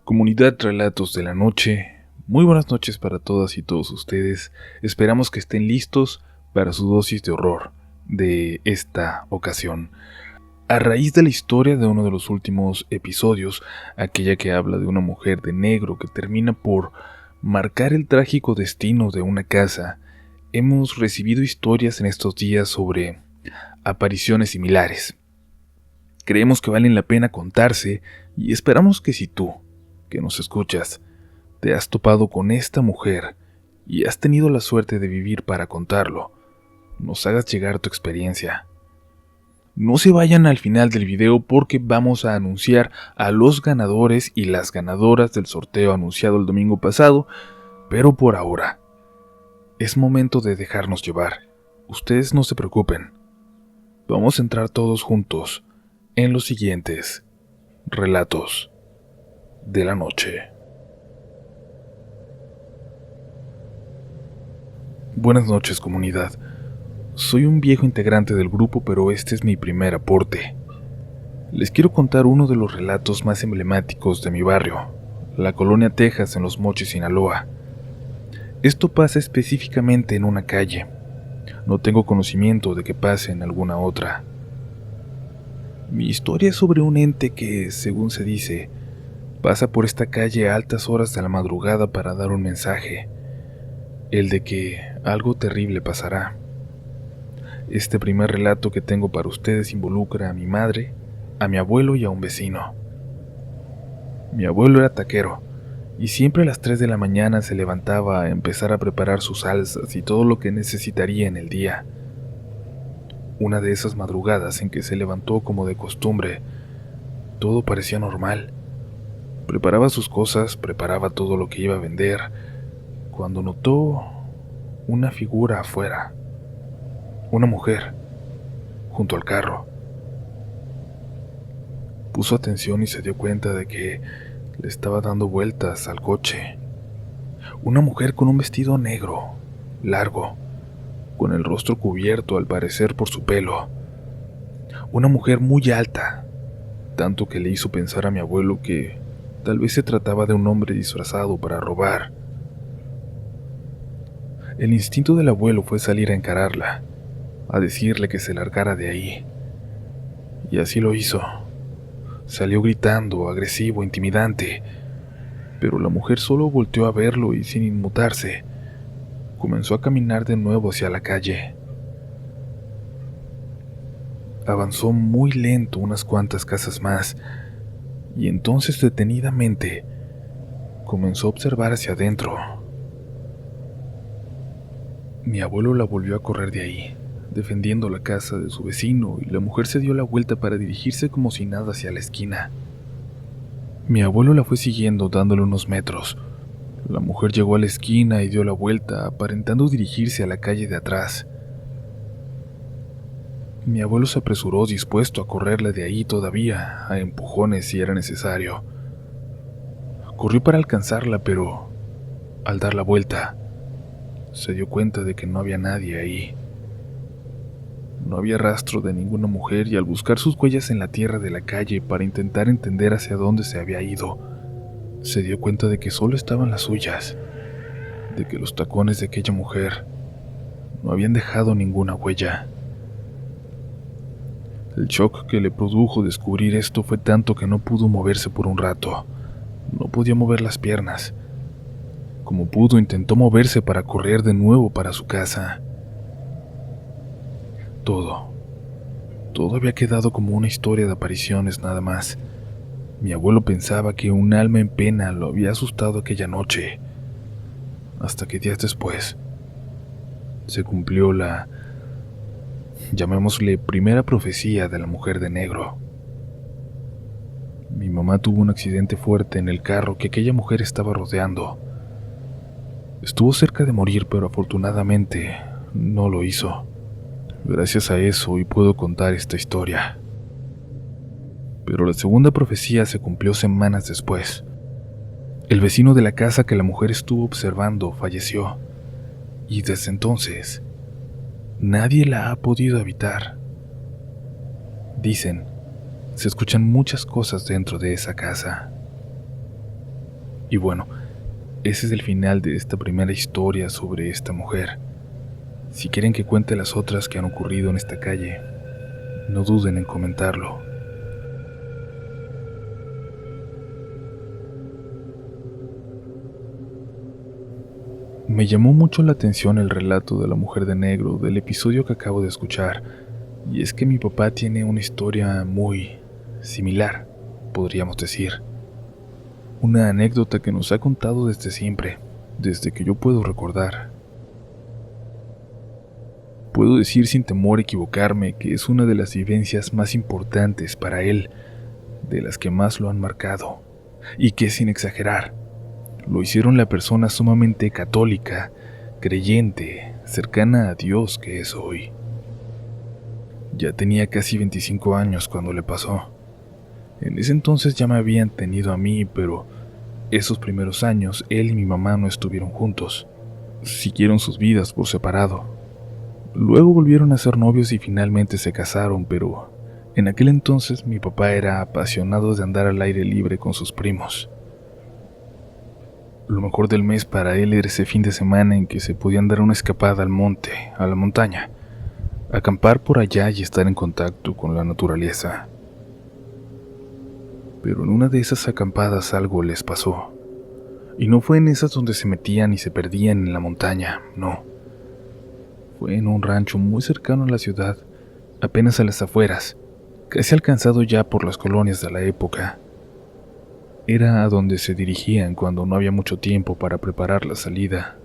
Comunidad Relatos de la Noche, muy buenas noches para todas y todos ustedes. Esperamos que estén listos para su dosis de horror de esta ocasión. A raíz de la historia de uno de los últimos episodios, aquella que habla de una mujer de negro que termina por marcar el trágico destino de una casa, hemos recibido historias en estos días sobre apariciones similares. Creemos que valen la pena contarse y esperamos que si tú, que nos escuchas, te has topado con esta mujer y has tenido la suerte de vivir para contarlo, nos hagas llegar tu experiencia. No se vayan al final del video porque vamos a anunciar a los ganadores y las ganadoras del sorteo anunciado el domingo pasado, pero por ahora es momento de dejarnos llevar. Ustedes no se preocupen. Vamos a entrar todos juntos en los siguientes relatos de la noche. Buenas noches, comunidad. Soy un viejo integrante del grupo, pero este es mi primer aporte. Les quiero contar uno de los relatos más emblemáticos de mi barrio, la Colonia Texas en Los Mochis, Sinaloa. Esto pasa específicamente en una calle. No tengo conocimiento de que pase en alguna otra. Mi historia es sobre un ente que, según se dice, pasa por esta calle a altas horas de la madrugada para dar un mensaje, el de que algo terrible pasará. Este primer relato que tengo para ustedes involucra a mi madre, a mi abuelo y a un vecino. Mi abuelo era taquero, y siempre a las 3 de la mañana se levantaba a empezar a preparar sus salsas y todo lo que necesitaría en el día. Una de esas madrugadas en que se levantó como de costumbre, todo parecía normal. Preparaba sus cosas, preparaba todo lo que iba a vender, cuando notó una figura afuera. Una mujer, junto al carro. Puso atención y se dio cuenta de que le estaba dando vueltas al coche. Una mujer con un vestido negro, largo, con el rostro cubierto al parecer por su pelo. Una mujer muy alta, tanto que le hizo pensar a mi abuelo que tal vez se trataba de un hombre disfrazado para robar. El instinto del abuelo fue salir a encararla, a decirle que se largara de ahí. Y así lo hizo. Salió gritando, agresivo, intimidante, pero la mujer solo volteó a verlo y sin inmutarse, comenzó a caminar de nuevo hacia la calle. Avanzó muy lento unas cuantas casas más, y entonces detenidamente comenzó a observar hacia adentro. Mi abuelo la volvió a correr de ahí, defendiendo la casa de su vecino, y la mujer se dio la vuelta para dirigirse como si nada hacia la esquina. Mi abuelo la fue siguiendo dándole unos metros. La mujer llegó a la esquina y dio la vuelta, aparentando dirigirse a la calle de atrás. Mi abuelo se apresuró dispuesto a correrla de ahí todavía, a empujones si era necesario. Corrió para alcanzarla, pero al dar la vuelta, se dio cuenta de que no había nadie ahí. No había rastro de ninguna mujer y al buscar sus huellas en la tierra de la calle para intentar entender hacia dónde se había ido, se dio cuenta de que solo estaban las suyas, de que los tacones de aquella mujer no habían dejado ninguna huella. El shock que le produjo descubrir esto fue tanto que no pudo moverse por un rato. No podía mover las piernas. Como pudo, intentó moverse para correr de nuevo para su casa. Todo había quedado como una historia de apariciones nada más. Mi abuelo pensaba que un alma en pena lo había asustado aquella noche, hasta que días después se cumplió la, llamémosle, primera profecía de la mujer de negro. Mi mamá tuvo un accidente fuerte en el carro que aquella mujer estaba rodeando. Estuvo cerca de morir, pero afortunadamente no lo hizo. Gracias a eso hoy puedo contar esta historia. Pero la segunda profecía se cumplió semanas después. El vecino de la casa que la mujer estuvo observando falleció, y desde entonces nadie la ha podido habitar. Dicen, se escuchan muchas cosas dentro de esa casa. Y bueno, ese es el final de esta primera historia sobre esta mujer. Si quieren que cuente las otras que han ocurrido en esta calle, no duden en comentarlo. Me llamó mucho la atención el relato de la mujer de negro del episodio que acabo de escuchar, y es que mi papá tiene una historia muy similar, podríamos decir. Una anécdota que nos ha contado desde siempre, desde que yo puedo recordar. Puedo decir sin temor a equivocarme que es una de las vivencias más importantes para él, de las que más lo han marcado, y que sin exagerar, lo hicieron la persona sumamente católica, creyente, cercana a Dios que es hoy. Ya tenía casi 25 años cuando le pasó. En ese entonces ya me habían tenido a mí, pero esos primeros años él y mi mamá no estuvieron juntos. Siguieron sus vidas por separado. Luego volvieron a ser novios y finalmente se casaron, pero en aquel entonces mi papá era apasionado de andar al aire libre con sus primos. Lo mejor del mes para él era ese fin de semana en que se podían dar una escapada al monte, a la montaña, acampar por allá y estar en contacto con la naturaleza. Pero en una de esas acampadas algo les pasó. Y no fue en esas donde se metían y se perdían en la montaña, no. Fue en un rancho muy cercano a la ciudad, apenas a las afueras, casi alcanzado ya por las colonias de la época. Era a donde se dirigían cuando no había mucho tiempo para preparar la salida.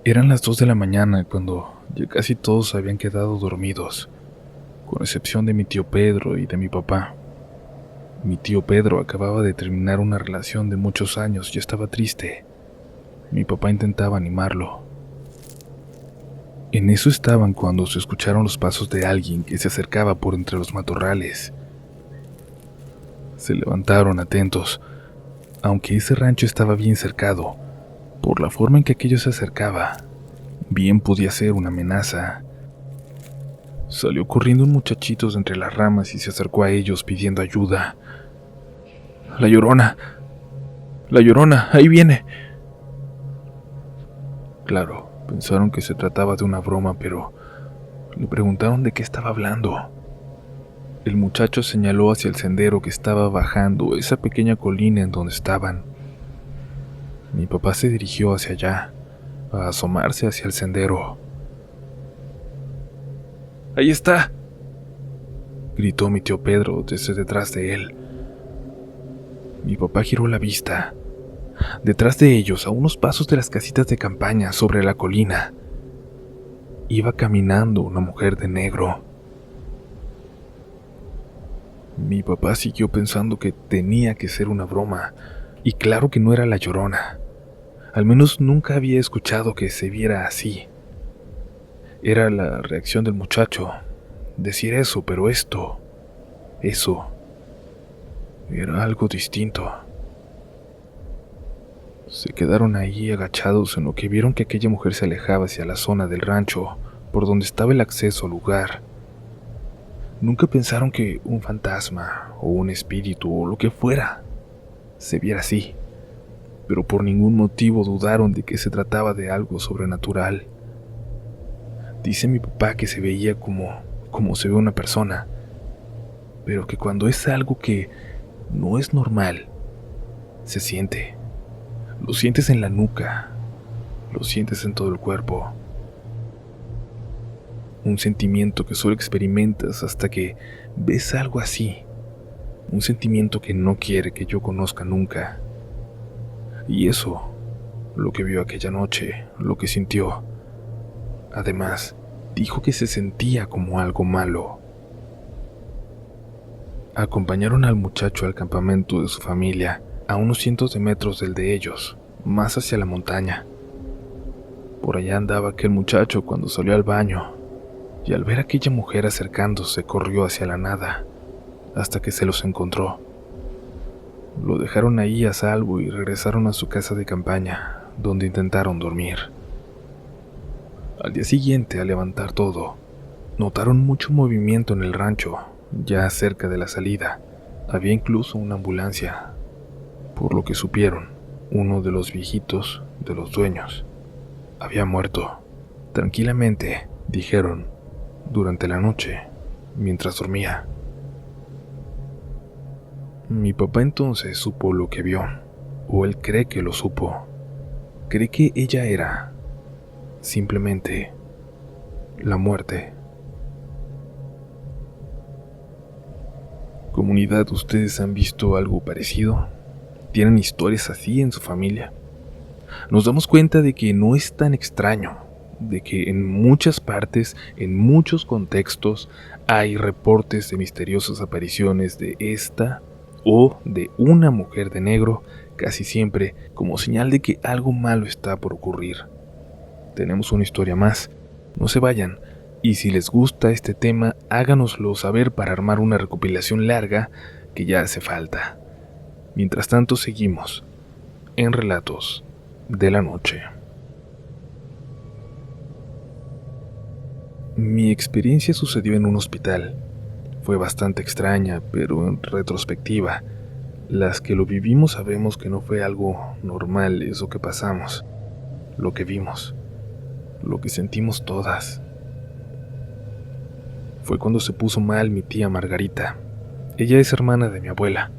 Eran las 2 de la mañana cuando ya casi todos habían quedado dormidos, con excepción de mi tío Pedro y de mi papá. Mi tío Pedro acababa de terminar una relación de muchos años y estaba triste. Mi papá intentaba animarlo. En eso estaban cuando se escucharon los pasos de alguien que se acercaba por entre los matorrales. Se levantaron atentos, aunque ese rancho estaba bien cercado. Por la forma en que aquello se acercaba, bien podía ser una amenaza. Salió corriendo un muchachito de entre las ramas y se acercó a ellos pidiendo ayuda. ¡La Llorona! ¡La Llorona! ¡Ahí viene! Claro, pensaron que se trataba de una broma, pero le preguntaron de qué estaba hablando. El muchacho señaló hacia el sendero que estaba bajando esa pequeña colina en donde estaban. Mi papá se dirigió hacia allá, a asomarse hacia el sendero. ¡Ahí está!, gritó mi tío Pedro desde detrás de él. Mi papá giró la vista. Detrás de ellos, a unos pasos de las casitas de campaña sobre la colina, iba caminando una mujer de negro. Mi papá siguió pensando que tenía que ser una broma, y claro que no era la Llorona. Al menos nunca había escuchado que se viera así. Era la reacción del muchacho, decir eso, pero eso, era algo distinto. Se quedaron ahí agachados en lo que vieron que aquella mujer se alejaba hacia la zona del rancho, por donde estaba el acceso al lugar. Nunca pensaron que un fantasma, o un espíritu, o lo que fuera, se viera así, pero por ningún motivo dudaron de que se trataba de algo sobrenatural. Dice mi papá que se veía como se ve una persona, pero que cuando es algo que no es normal, se siente. Lo sientes en la nuca, lo sientes en todo el cuerpo. Un sentimiento que solo experimentas hasta que ves algo así. Un sentimiento que no quiere que yo conozca nunca. Y eso, lo que vio aquella noche, lo que sintió. Además, dijo que se sentía como algo malo. Acompañaron al muchacho al campamento de su familia, a unos cientos de metros del de ellos, más hacia la montaña. Por allá andaba aquel muchacho cuando salió al baño, y al ver a aquella mujer acercándose corrió hacia la nada, hasta que se los encontró. Lo dejaron ahí a salvo y regresaron a su casa de campaña, donde intentaron dormir. Al día siguiente, al levantar todo, notaron mucho movimiento en el rancho, ya cerca de la salida. Había incluso una ambulancia. Por lo que supieron, uno de los viejitos, de los dueños, había muerto. Tranquilamente, dijeron, durante la noche, mientras dormía. Mi papá entonces supo lo que vio, o él cree que lo supo. Cree que ella era, simplemente, la muerte. Comunidad, ¿ustedes han visto algo parecido? ¿Tienen historias así en su familia? Nos damos cuenta de que no es tan extraño, de que en muchas partes, en muchos contextos, hay reportes de misteriosas apariciones de esta o de una mujer de negro, casi siempre como señal de que algo malo está por ocurrir. Tenemos una historia más, no se vayan, y si les gusta este tema, háganoslo saber para armar una recopilación larga que ya hace falta. Mientras tanto, seguimos en Relatos de la Noche. Mi experiencia sucedió en un hospital. Fue bastante extraña, pero en retrospectiva, las que lo vivimos sabemos que no fue algo normal eso que pasamos, lo que vimos, lo que sentimos todas. Fue cuando se puso mal mi tía Margarita. Ella es hermana de mi abuela,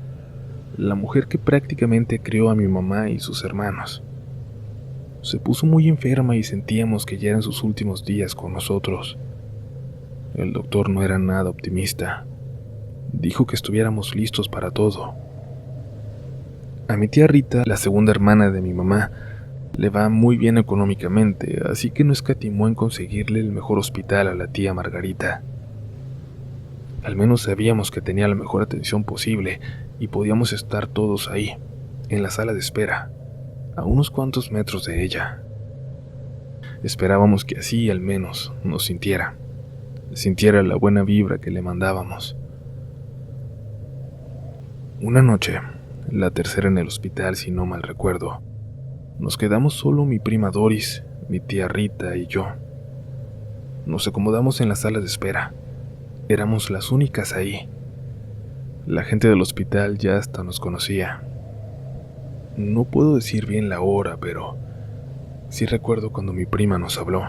la mujer que prácticamente crió a mi mamá y sus hermanos. Se puso muy enferma y sentíamos que ya eran sus últimos días con nosotros. El doctor no era nada optimista. Dijo que estuviéramos listos para todo. A mi tía Rita, la segunda hermana de mi mamá, le va muy bien económicamente, así que no escatimó en conseguirle el mejor hospital a la tía Margarita. Al menos sabíamos que tenía la mejor atención posible y podíamos estar todos ahí, en la sala de espera, a unos cuantos metros de ella. Esperábamos que así al menos nos sintiera la buena vibra que le mandábamos. Una noche, la tercera en el hospital si no mal recuerdo, nos quedamos solo mi prima Doris, mi tía Rita y yo. Nos acomodamos en la sala de espera. Éramos las únicas ahí. La gente del hospital ya hasta nos conocía. No puedo decir bien la hora, pero sí recuerdo cuando mi prima nos habló.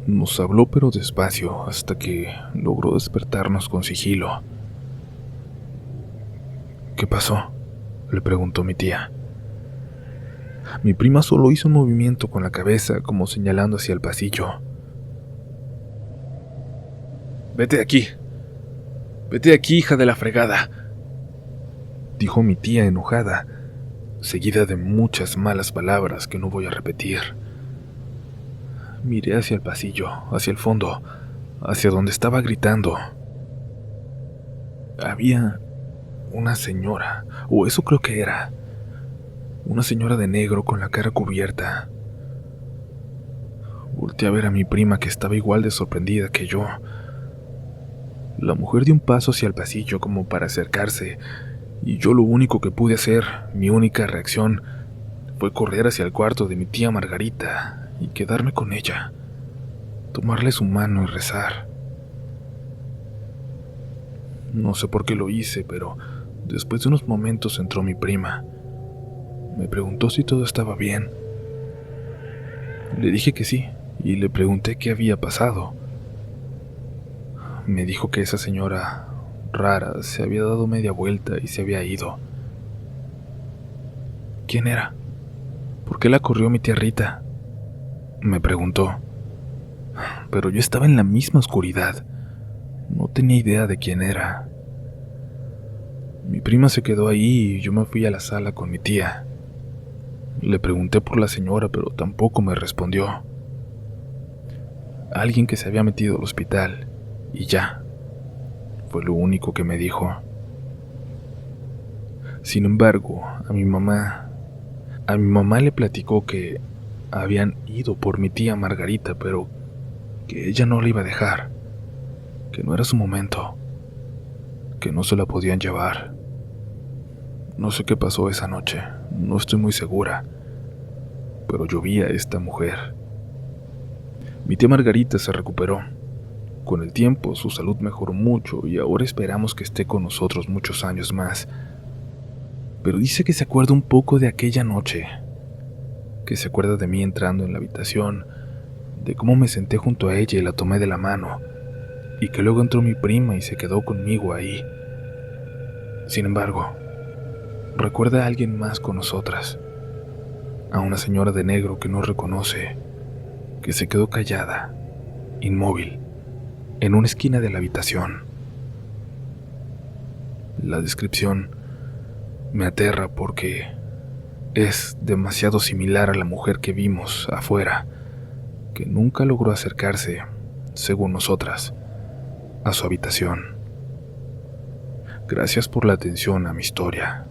Nos habló pero despacio hasta que logró despertarnos con sigilo. ¿Qué pasó?, le preguntó mi tía. Mi prima solo hizo un movimiento con la cabeza como señalando hacia el pasillo. Vete de aquí, hija de la fregada, dijo mi tía enojada, seguida de muchas malas palabras que no voy a repetir. Miré hacia el pasillo, hacia el fondo, hacia donde estaba gritando. Había una señora, o eso creo que era, una señora de negro con la cara cubierta. Volteé a ver a mi prima que estaba igual de sorprendida que yo. La mujer dio un paso hacia el pasillo como para acercarse, y yo lo único que pude hacer, mi única reacción, fue correr hacia el cuarto de mi tía Margarita y quedarme con ella, tomarle su mano y rezar. No sé por qué lo hice, pero después de unos momentos entró mi prima. Me preguntó si todo estaba bien. Le dije que sí, y le pregunté qué había pasado. Me dijo que esa señora rara se había dado media vuelta y se había ido. ¿Quién era? ¿Por qué la corrió mi tía Rita?, me preguntó. Pero yo estaba en la misma oscuridad. No tenía idea de quién era. Mi prima se quedó ahí y yo me fui a la sala con mi tía. Le pregunté por la señora, pero tampoco me respondió. Alguien que se había metido al hospital, y ya. Fue lo único que me dijo. Sin embargo, a mi mamá le platicó que habían ido por mi tía Margarita, pero que ella no la iba a dejar, que no era su momento, que no se la podían llevar. No sé qué pasó esa noche, no estoy muy segura, pero yo vi a esta mujer. Mi tía Margarita se recuperó. Con el tiempo su salud mejoró mucho y ahora esperamos que esté con nosotros muchos años más. pero dice que se acuerda un poco de aquella noche, que se acuerda de mí entrando en la habitación, de cómo me senté junto a ella y la tomé de la mano, y que luego entró mi prima y se quedó conmigo ahí. Sin embargo, recuerda a alguien más con nosotras, a una señora de negro que no reconoce, que se quedó callada, inmóvil, en una esquina de la habitación. La descripción me aterra porque es demasiado similar a la mujer que vimos afuera, que nunca logró acercarse, según nosotras, a su habitación. Gracias por la atención a mi historia.